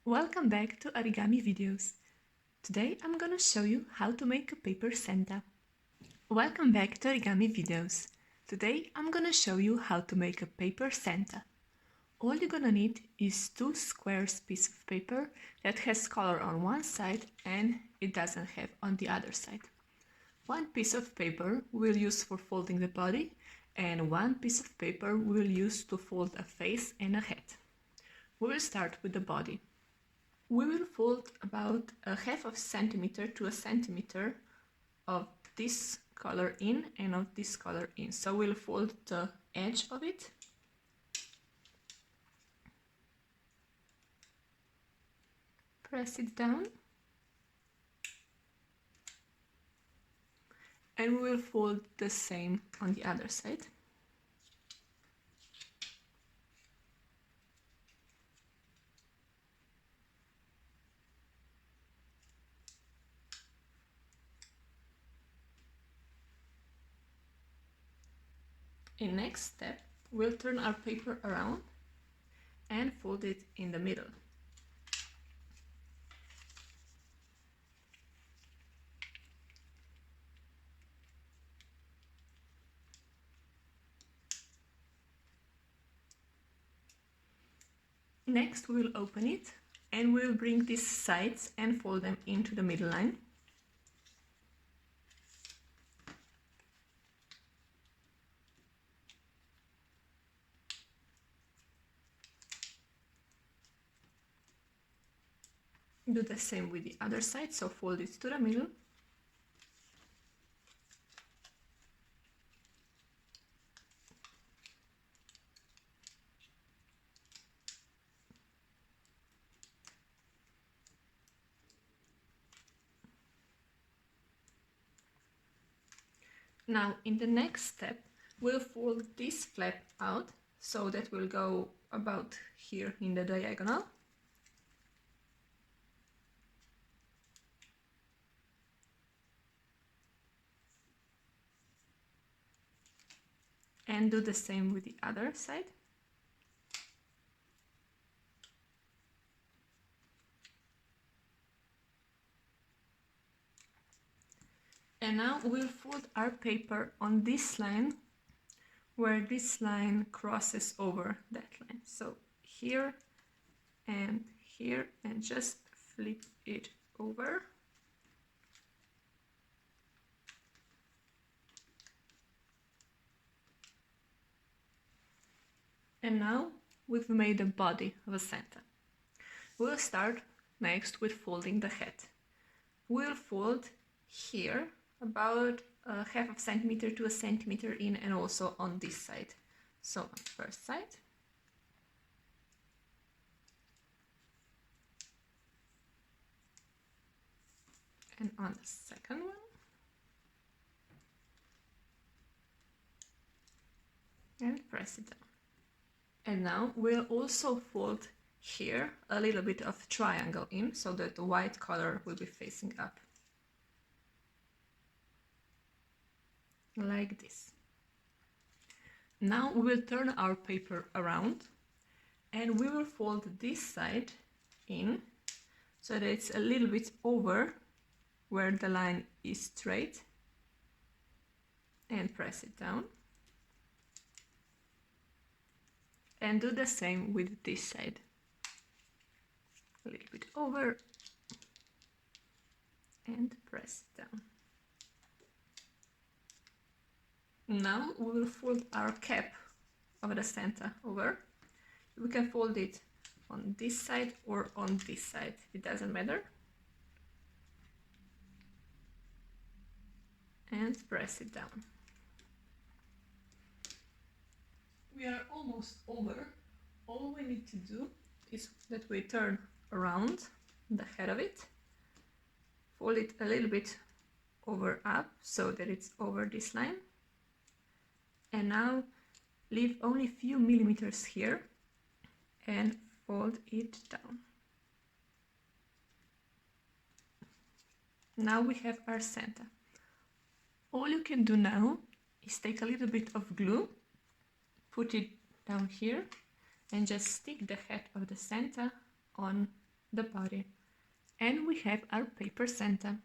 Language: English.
Welcome back to Origami Videos. Today I'm gonna show you how to make a paper Santa. Welcome back to Origami Videos. Today I'm gonna show you how to make a paper Santa. All you're gonna need is two squares piece of paper that has color on one side and it doesn't have on the other side. One piece of paper we'll use for folding the body and one piece of paper we'll use to fold a face and a head. We will start with the body. We will fold about a half of centimeter to a centimeter of this color in and of this color in. So we'll fold the edge of it. Press it down. And we will fold the same on the other side. In next step, we'll turn our paper around and fold it in the middle. Next, we'll open it and we'll bring these sides and fold them into the middle line. Do the same with the other side, so fold it to the middle. Now, in the next step, we'll fold this flap out so that will go about here in the diagonal. And do the same with the other side. And now we'll fold our paper on this line where this line crosses over that line. So here and here, and just flip it over. And now we've made the body of a Santa. We'll start next with folding the head. We'll fold here about a half of centimeter to a centimeter in, and also on this side. So on the first side. And on the second one. And press it down. And now we'll also fold here a little bit of triangle in so that the white color will be facing up. Like this. Now we will turn our paper around and we will fold this side in so that it's a little bit over where the line is straight, and press it down. And do the same with this side. A little bit over and press it down. Now we will fold our cap of the Santa over. We can fold it on this side or on this side, it doesn't matter. And press it down. We are almost over. All we need to do is that we turn around the head of it, fold it a little bit over up so that it's over this line, and now leave only a few millimeters here and fold it down. Now we have our Santa. All you can do now is take a little bit of glue, put it down here, and just stick the head of the Santa on the party. And we have our paper Santa.